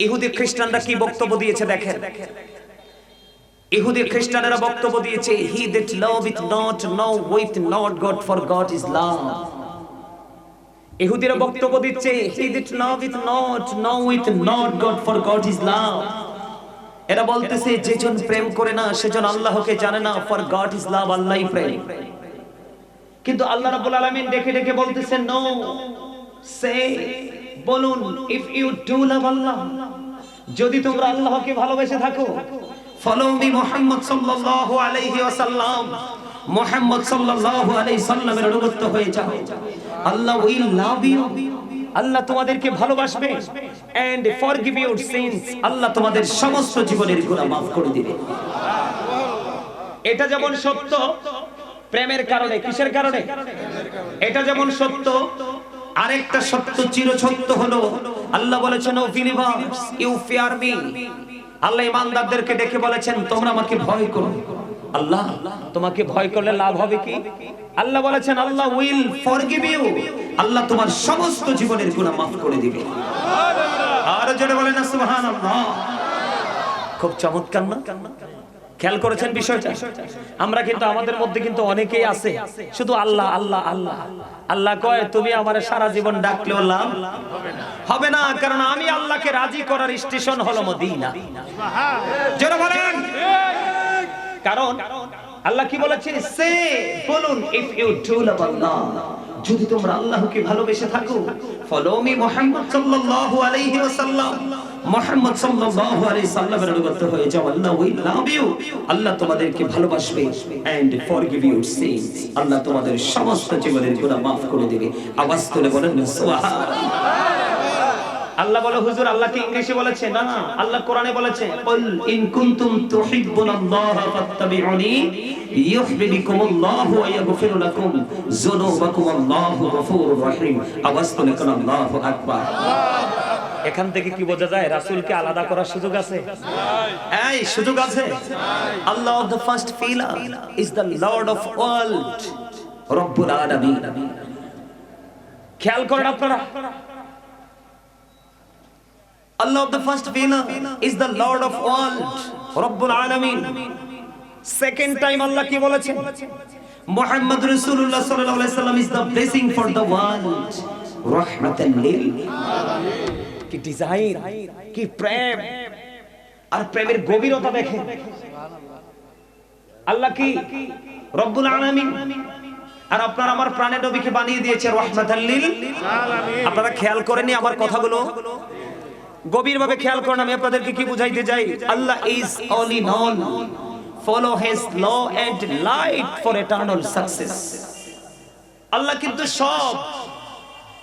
ইহুদি খ্রিস্টানরা কি বক্তব্য দিয়েছে দেখেন। ইহুদি খ্রিস্টানেরা বক্তব্য দিয়েছে he that loveth not know with not God for God is love। ইহুদিরা বক্তব্য দিচ্ছে he that loveth not know with not God for God is love। এরা বলতেছে যেজন প্রেম করে না সেজন আল্লাহকে জানে না, for God is love, আল্লাহই প্রেম। কিন্তু আল্লাহ রাব্বুল আলামিন ডেকে ডেকে বলতেছেন নো, সে বলুন if you do love Allah, যদি তোমরা আল্লাহকে ভালোবেসে থাকো, follow me মুহাম্মদ সাল্লাল্লাহু আলাইহি ওয়াসাল্লাম, মুহাম্মদ সাল্লাল্লাহু আলাইহি সাল্লামের অনুগত হয়ে যাও, আল্লাহ will love you, আল্লাহ তোমাদেরকে ভালোবাসবে, and forgive your sins, আল্লাহ তোমাদের সমস্ত জীবনের গুনাহ maaf করে দিবে। এটা যেমন সত্য প্রেমের কারণে, কিসের কারণে? এটা যেমন সত্য, আরেকটা সত্য চির সত্য হলো আল্লাহ বলেছেন O believers you fear me. আল্লাহ ইমানদারদেরকে ডেকে বলেছেন তোমরা আমাকে ভয় করো। আল্লাহ তোমাকে ভয় করলে লাভ হবে কি? আল্লাহ বলেছেন আল্লাহ উইল ফরগিভ ইউ, আল্লাহ তোমার সমস্ত জীবনের গুনাহ maaf করে দিবে। আর জোরে বলেন না সুবহানাল্লাহ। খুব চমৎকার না? খেয়াল করেছেন বিষয়টা? আমরা কিন্তু আমাদের মধ্যে কিন্তু অনেকেই আছে শুধু আল্লাহ আল্লাহ আল্লাহ আল্লাহ কয়, তুমি আমারে সারা জীবন ডাকলেও লাভ হবে না, কারণ আমি আল্লাহকে রাজি করার স্টেশন হলো মদিনা। জোরে বলেন। কারণ আল্লাহ কি বলেছেন? সে বলুন ইফ ইউ ডু লাভ আল্লাহ, যদি তোমরা আল্লাহকে ভালোবেসে থাকো, ফলো মি মুহাম্মদ সাল্লাল্লাহু আলাইহি ওয়াসাল্লাম, মুহাম্মদ সাল্লাল্লাহু আলাইহি সাল্লামের অনুগত হয়ে যাও, আল্লাহ উইল লাভ ইউ, আল্লাহ তোমাদেরকে ভালোবাসবে, এন্ড ফরগিভ ইউর সিনস, আল্লাহ তোমাদের সমস্ত জীবনের গুনাহ maaf করে দিবে। আওয়াজ তুলে বলেন সুবহানাল্লাহ। আল্লাহ বলে হুজুর আল্লাহ কি ইংলিশে বলেছে? না, আল্লাহ কোরআনে বলেছে কুল ইন কুনতুম তুহিব্বুনাল্লাহ ফাত্তাবিউনি ইউহিব্বুকুমুল্লাহু ওয়া ইয়াগফির লাকুম যুনুবাকুম আল্লাহু গফুরুর রহিম। আওয়াজ তুলে কোন আল্লাহু আকবার। এখান থেকে কি বোঝা যায়? রাসূলকে আলাদা করার সুযোগ আছে? এই সুযোগ আছে। আল্লাহ the first pillar is the lord of world, রব্বুল আলামিন। খেয়াল করেন আপনারা, Allah of the first pillar is the Lord of world, Rabbul Alamin. Second time Allah কি বলেছেন? Muhammad Rasulullah sallallahu alaihi wasallam is the blessing for the world, rahmatan lil alamin. কি design, কি প্রেম, আর প্রেমের গভীরতা দেখেন। আল্লাহ কি রব্বুল আলামিন, আর আপনার আমার প্রাণের নবীকে বানিয়ে দিয়েছে রাহমাতাল লিল আলামিন। আপনারা খেয়াল করেননি আমার কথাগুলো? গভীরভাবে খেয়াল করুন, আমি আপনাদেরকে কি বুঝাইতে যাই। আল্লাহ is all in all, follow his law and light for eternal success. আল্লাহ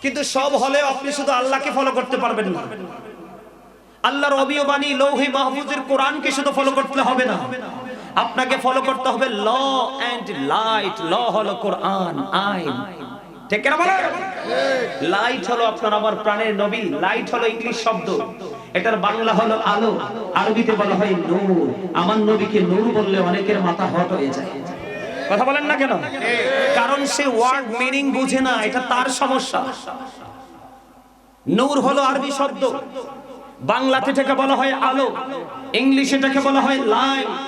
কিন্তু সব হলেও আপনি শুধু আল্লাহকে ফলো করতে পারবেন না। আল্লাহর অবিয় বাণী লৌহে মাহফুজের কোরআনকে শুধু ফলো করতে হবে না, আপনাকে ফলো করতে হবে ল এন্ড লাইট। ল হলো কোরআন, আইন, ঠিক কিনা বলেন? লাইট হলো আপনার আমার প্রাণের নবী। লাইট হলো ইংলিশ শব্দ, এটার বাংলা হলো আলো, আরবিতে বলা হয় নূর। আমার নবীকে নূর বললে অনেকের মাথা হট হয়ে যায়। কথা বলেন না কেন? কারণ সে ওয়ার্ড মিনিং বুঝে না, এটা তার সমস্যা। নূর হলো আরবি শব্দ, বাংলাতে এটাকে বলা হয় আলো, ইংলিশে এটাকে বলা হয় লাইট।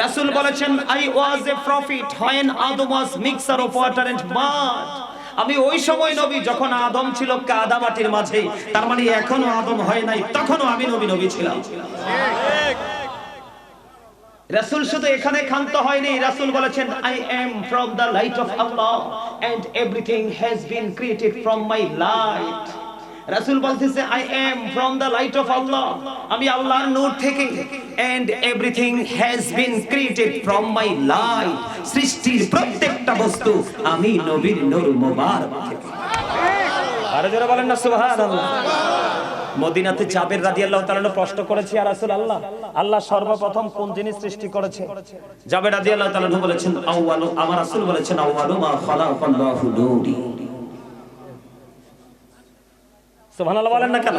রাসূল বলেছেন, I was A profit when Adam was mixture of water and mud। আমি ওই সময় নবী যখন আদম ছিল কাদা মাটির মাঝে, তার মানে এখনো আদম হয় নাই, তখনও আমি নবী ছিলাম। রাসূল শুধু এখানে ক্ষান্ত হয়নি, রাসূল বলেছেন, I am from the light of আল্লাহ and everything has been created from my light. রাসূল বলতেছে, I am from the light of আল্লাহ, আমি আল্লাহর নূর থেকে, and everything has been created from my light. সৃষ্টির প্রত্যেকটা বস্তু আমি নবীর নূর মোবারক থেকে। আরে যারা বলেন না সুবহানাল্লাহ। মদিনাতে জাবের রাদিয়াল্লাহু তাআলা প্রশ্ন করেছে, ইয়া রাসূলুল্লাহ, আল্লাহ সর্বপ্রথম কোন জিনিস সৃষ্টি করেছে? জাবের রাদিয়াল্লাহু তাআলা বলেছেন, আউয়ালু, আমার রাসূল বলেছেন, আউয়ালু মা খালাকাল্লাহু নূরি। সুবহানাল্লাহ বলেন না কেন?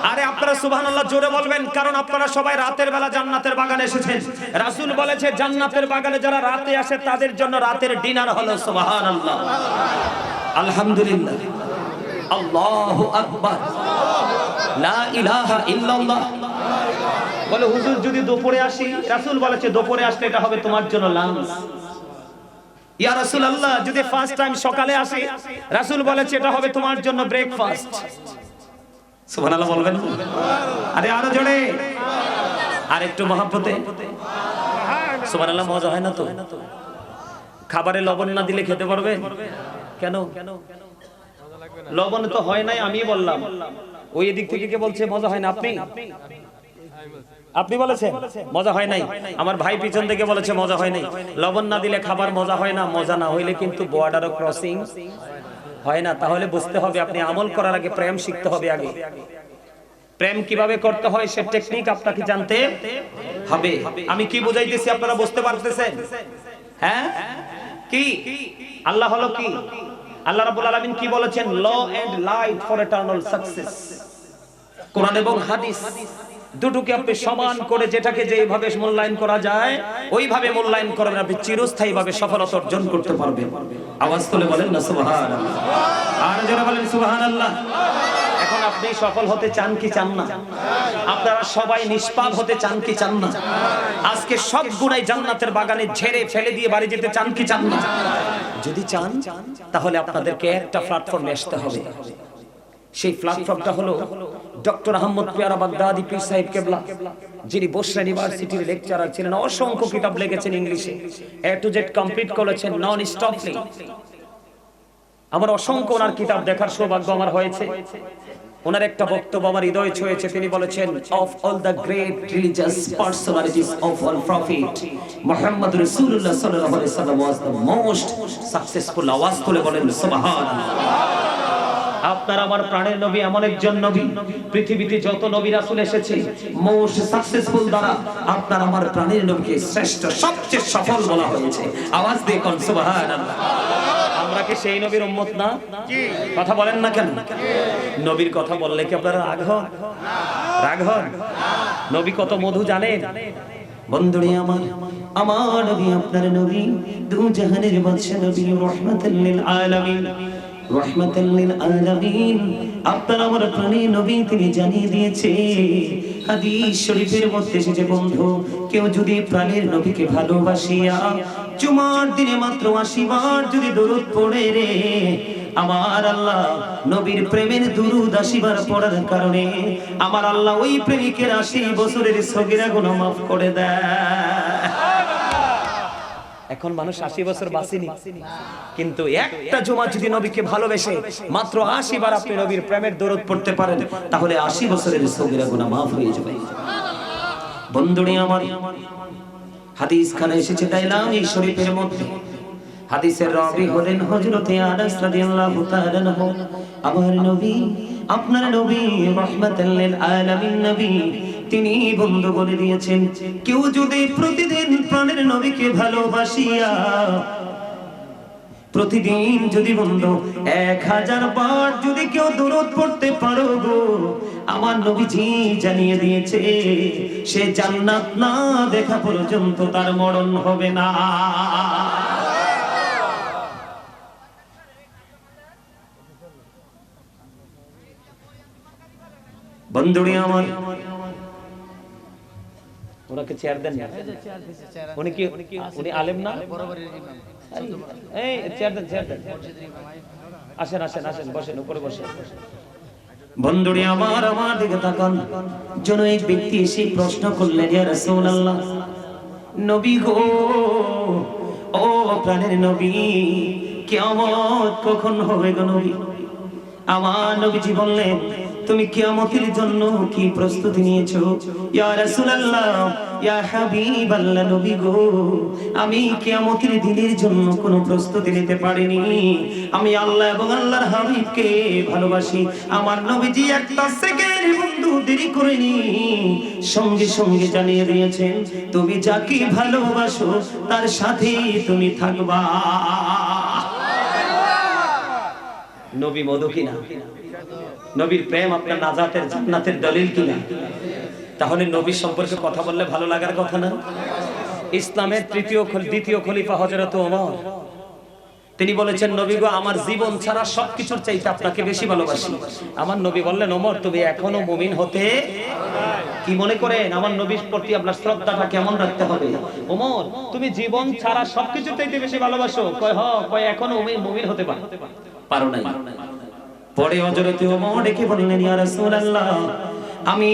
আরে আপনারা সুবহানাল্লাহ জোরে বলবেন, কারণ আপনারা সবাই রাতের বেলা জান্নাতের বাগানে এসেছেন। রাসূল বলেছে, জান্নাতের বাগানে যারা রাতে আসে তাদের জন্য রাতের ডিনার হলো সুবহানাল্লাহ, আলহামদুলিল্লাহ, আল্লাহু আকবার, লা ইলাহা ইল্লাল্লাহ। বলে হুজুর যদি দুপুরে আসি, রাসূল বলেছে দুপুরে আসলে এটা হবে তোমার জন্য লাঞ্চ। ইয়া রাসূলুল্লাহ, যদি ফার্স্ট টাইম সকালে আসি, রাসূল বলেছে এটা হবে তোমার জন্য ব্রেকফাস্ট। সুবহানাল্লাহ বলবেন? আরে আরো জোরে, আর একটু মহব্বতে সুবহানাল্লাহ। মজা হয় না তো? খাবারে লবণ না দিলে খেতে পারবে? কেন? লবণ তো হয় নাই, আমি বললাম। ওই দিক থেকে কে বলছে মজা হয় না? আপনি বলেছেন মজা হয় নাই। আমার ভাই পিছন থেকে বলেছে মজা হয় নাই। লবণ না দিলে খাবার মজা হয় না। মজা না হইলে কিন্তু বর্ডারও ক্রসিং হয় না। তাহলে বুঝতে হবে, আপনি আমল করার আগে প্রেম শিখতে হবে। আগে প্রেম কিভাবে করতে হয় সে টেকনিক আপনাকে জানতে হবে। আমি কি বুঝাইতেছি আপনারা বুঝতে পারতেছেন? হ্যাঁ, কি আল্লাহ হলো কি? আল্লাহ রাব্বুল আলামিন কি বলেছেন? Law and light for eternal success. কোরআন এবং হাদিস দুটোকে আপনি সমান করে যেটাকে যেভাবে মূল্যায়ন করা যায় ওইভাবে মূল্যায়ন করবেন, আপনি চিরস্থায়ীভাবে সফলতা অর্জন করতে পারবেন। আওয়াজ তুলে বলেন না সুবহানাল্লাহ। আর যারা বলেন সুবহানাল্লাহ। এখন আপনি সফল হতে চান কি চান না? আপনারা সবাই নিষ্পাপ হতে চান কি চান না? আজকে সব গুনাই জান্নাতের বাগানে ঝেড়ে ফেলে দিয়ে বাড়ি যেতে চান কি চান না? যদি চান তাহলে আপনাদেরকে একটা প্ল্যাটফর্মে আসতে হবে। সেই প্ল্যাটফর্মটা হলো ডক্টর আহমদ পিয়ারা বাগদাদি পীর সাহেব কেবলা, যিনি বসরা ইউনিভার্সিটির লেকচারার ছিলেন। অসংখ্য কিতাব লিখেছেন ইংলিশে, এ টু জেড কমপ্লিট করেছেন নন স্টপলি। আমার অসংখ্য ওনার কিতাব দেখার সৌভাগ্য আমার হয়েছে। ওনার একটা বক্তব্য আমার হৃদয় ছুঁয়েছে। তিনি বলেছেন, of all the great religious personalities of all prophet, মুহাম্মদ রাসূলুল্লাহ সাল্লাল্লাহু আলাইহি ওয়াসাল্লাম ওয়াজ দ্য মোস্ট সাকসেসফুল। আওয়াজ তুলে বলেন সুবহানাল্লাহ। আপনার আমার প্রাণের নবী এমন একজন নবী, পৃথিবীতে যত নবী রাসূল এসেছে মোস্ট সাকসেসফুল দ্বারা আপনার আমার প্রাণের নবীকে শ্রেষ্ঠ, সবচেয়ে সফল বলা হয়েছে। আওয়াজ দিয়ে কোন সুবহানাল্লাহ। আমরা কি সেই নবীর উম্মত না? কথা বলেন না কেন? নবীর কথা বললে কি আপনারা রাগ হন? রাগ হন? নবী কত মধু জানেন? বন্ধুরে আমার, আমার নবী আপনার নবী দু জাহানের বাদশা নবী, রাহমাতাল লিল আলামিন, রাহমাতাল লিল আলামিন। আপনার আমার প্রাণের নবী তিনি জানিয়ে দিয়েছে, হাদিস শরীফের মধ্যে এসেছে, বন্ধু কেউ যদি প্রাণের নবীকে ভালোবাসিয়া জুমার দিনে মাত্র 80 বার যদি দরুদ পড়ে রে, আমার আল্লাহ নবীর প্রেমের দুরূদ 80 বার পড়ার কারণে আমার আল্লাহ ওই প্রেমিকের 80 বছরের সগীরা গুনাহ মাফ করে দেয়। এখন মানুষ 80 বছর বাঁচেনি, কিন্তু একটা জুমা যদি নবীকে ভালোবেসে মাত্র 80 বার আপনি নবীর প্রেমের দরুদ পড়তে পারেন, তাহলে 80 বছরের সগীরা গুনাহ মাফ হয়ে যাবে। বন্ধুরে আমার, হাদিস খানে এসেছে দাইলামি শরীফের মধ্যে, হাদিসের রাবি হলেন হযরতে আনাস রাদিয়াল্লাহু তাআলা আনহু। আমার নবী আপনার নবী রাহমাতাল লিল আলামিন নবী তিনি বন্ধ করে দিয়েছেন, কেউ যদি প্রতিদিন প্রাণের নবীকে ভালোবাসিয়া প্রতিদিন যদি বন্ধু 1000 বার যদি কেউ দরুদ পড়তে পারো গো, আমার নবীজি জানিয়ে দিয়েছে সে জান্নাত না দেখা পর্যন্ত তার মরণ হবে না। বন্ধুরে আমার, ওনাকে চেয়ার দেন না, উনি আলেম না? এই চেয়ার দেন, চেয়ার দেন। আসেন আসেন আসেন, বসেন, উপরে বসেন। বন্ধুরে আমার, আমার দিকে তাকান। যেন এক ব্যক্তি এসে প্রশ্ন করলেন, ইয়া রাসূলুল্লাহ, নবী গো, ও প্রাণের নবী, কিয়ামত কখন হবে গো নবী? আমার নবীজি বললেন, তুমি কিয়ামতের জন্য কি প্রস্তুতি নিয়েছো? ইয়া রাসূলুল্লাহ, ইয়া হাবিবাল্লাহ, নবী গো, আমি কিয়ামতের দিনের জন্য কোনো প্রস্তুতি নিতে পারিনি। আমি আল্লাহ এবং আল্লাহর হাবিবকে ভালোবাসি। আমার নবীজি একটা সেকেন্ড বন্ধু দেরি করেনি, সঙ্গে সঙ্গে জানিয়ে দিয়েছেন, তুমি যাকে ভালোবাসো তার সাথেই তুমি থাকবা। নবী মধু কিনা? নবীর প্রেম আপনার নাজাতের জান্নাতের দলিল কিনা? তাহলে নবীর সম্পর্কে কথা বললে ভালো লাগার কথা না? ইসলামের দ্বিতীয় খলিফা হযরত ওমর, তিনি বলেছেন, নবী গো, আমার জীবন ছাড়া সবকিছুর চাইতে আপনাকে বেশি ভালোবাসি। আমার নবী বললেন, ওমর, তুমি এখনো মুমিন হতে কি মনে করেন? আমার নবীর প্রতি আপনার শ্রদ্ধাটা কেমন রাখতে হবে? ওমর, তুমি জীবন ছাড়া সবকিছুর চাইতে বেশি ভালোবাসো? কয় হ, কয় এখনো মুমিন হতে পারো নাই। পরে হযরত ওমর ডেকে বললেন, ইয়া রাসূলুল্লাহ, আমি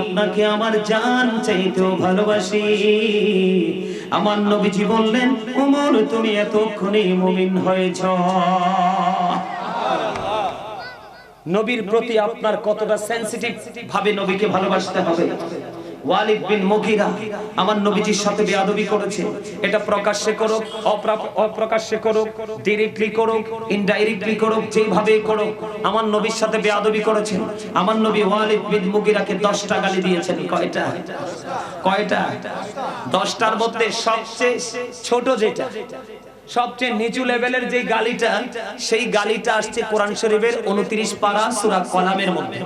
আপনাকে আমার জান চাইতেও ভালোবাসি। আমার নবীজি বললেন, ওমর, তুমি এতক্ষণে মুমিন হয়েছ। নবীর প্রতি আপনার কতটা সেনসিটিভ ভাবে নবীকে ভালোবাসতে হবে। ওয়ালিদ বিন মুগিরা আমার নবীজির সাথে বেয়াদবি করেছে, এটা প্রকাশ্যে করুক, অপ্রকাশ্যে করুক, ডাইরেক্টলি করুক, ইনডাইরেক্টলি করুক, যেভাবে করুক, আমার নবীর সাথে বেয়াদবি করেছেন। আমার নবী ওয়ালিদ বিন মুগিরাকে 10টা গালি দিয়েছেন। কয়টা? 10টার মধ্যে সবচেয়ে ছোট যেটা, সবচেয়ে নিচু লেভেলের যে গালিটা, সেই গালিটা আসছে কোরআন শরীফের 29 পারা সূরা কলামের মধ্যে।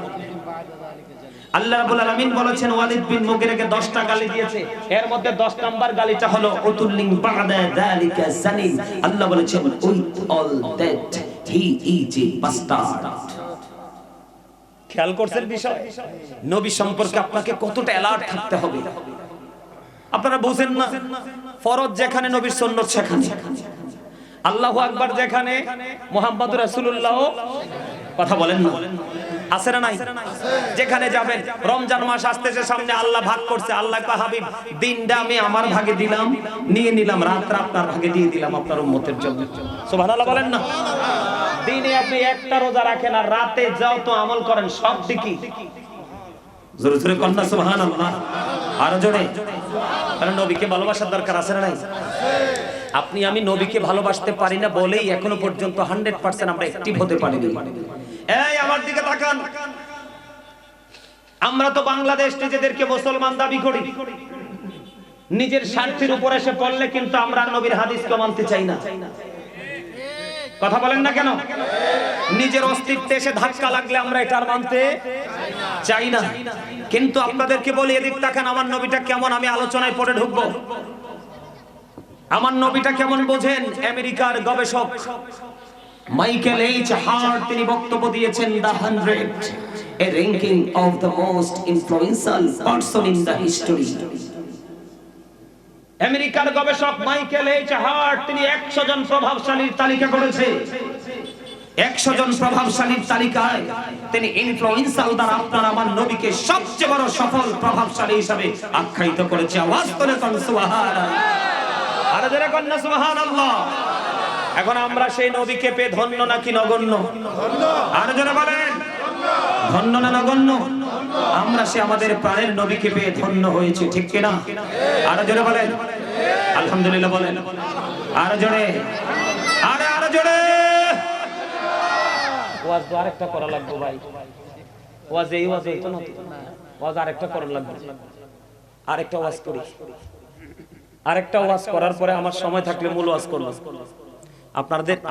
আল্লাহ রাব্বুল আলামিন বলেছেন, ওয়ালিদ বিন মুগিরাকে 10টা গালি দিয়েছে, এর মধ্যে 10 নাম্বার গালিটা হলো উতুল্লিং বাদা যালিকা জানিন। আল্লাহ বলেছেন, with all that he is a bastard. খেয়াল করছেন বিষয়? নবী সম্পর্কে আপনাকে কতটা অ্যালার্ট থাকতে হবে। আপনারা বুঝেন না, ফরজ যেখানে নবীর সুন্নাত সেখানে, আল্লাহু আকবার যেখানে মুহাম্মদুর রাসূলুল্লাহ, কথা বলেন না, আছে না নাই? যেখানে যাবেন, রমজান মাস আসতেছে সামনে, আল্লাহ ভাগ করছে, আল্লাহ কয়, হাবিব, দিনটা আমি আমার ভাগে দিলাম, নিয়ে নিলাম, রাতটা আপনার ভাগে দিয়ে দিলাম আপনার উম্মতের জন্য। সুবহানাল্লাহ বলেন না? দিনে আপনি একটা রোজা রাখেন আর রাতে যাও তো আমল করেন, সব দিকে জোরে জোরে কন্যা সুবহানাল্লাহ, আরো জোরে। কারণ নবীকে ভালোবাসার দরকার আছে না নাই? আপনি আমি নবীকে ভালোবাসতে পারি না বলেই এখনো পর্যন্ত 100% আমরা অ্যাক্টিভ হতে পারিনি। এই আমার দিকে তাকান, আমরা তো বাংলাদেশ নিজেদেরকে মুসলমান দাবি করি, নিজের স্বার্থের উপর এসে পড়লে কিন্তু আমরা নবীর হাদিসকে মানতে চাই না। কথা বলেন না কেন? নিজের অস্তিত্বে এসে ধাক্কা লাগলে আমরা এটা আর মানতে চাই না। কিন্তু আপনাদেরকে বলি, এদিক তাকান, আমার নবীটা কেমন, আমি আলোচনায় পড়ে ঢুকবো। আমার নবীটা কেমন বোঝেন? আমেরিকার গবেষক মাইকেল এইচ হার্ট তিনি বক্তব্য দিয়েছেন, the 100, a ranking of the most influential person in the history। আমেরিকার গবেষক মাইকেল এইচ হার্ট তিনি 100 জন প্রভাবশালীর তালিকা করেছে। 100 জন প্রভাবশালীর তালিকায় তিনি ইনফ্লুয়েন্সাল দ্বারা আপনার আমার নবীকে সবচেয়ে বড় সফল প্রভাবশালী হিসেবে আখ্যায়িত করেছে। আওয়াজ করে কোন সুবহানাল্লাহ, আরে যারা কোন সুবহানাল্লাহ। এখন আমরা সেই নবীকে পেয়ে ধন্য নাকি নগণ্য? আরে যারা বলেন ধন্য না নগণ্য? আমরা সে আমাদের প্রাণের নবীকে পেয়ে ধন্য হয়েছে, ঠিক কিনা? আরে যারা বলেন আলহামদুলিল্লাহ বলেন, আরে জোরে, আরে জোরে। ওয়াজ তো আরেকটা করা লাগবে ভাই, ওয়াজ এই ওয়াজ হইতো না, ওয়াজ আরেকটা করা লাগবে, আরেকটা ওয়াজ করি, আরেকটা ওয়াজ করার পরে আমার সময় থাকলে মূল ওয়াজ করব।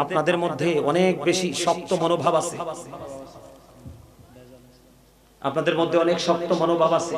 আপনাদের মধ্যে অনেক বেশি শক্ত মনোভাব আছে, আপনাদের মধ্যে অনেক শক্ত মনোভাব আছে।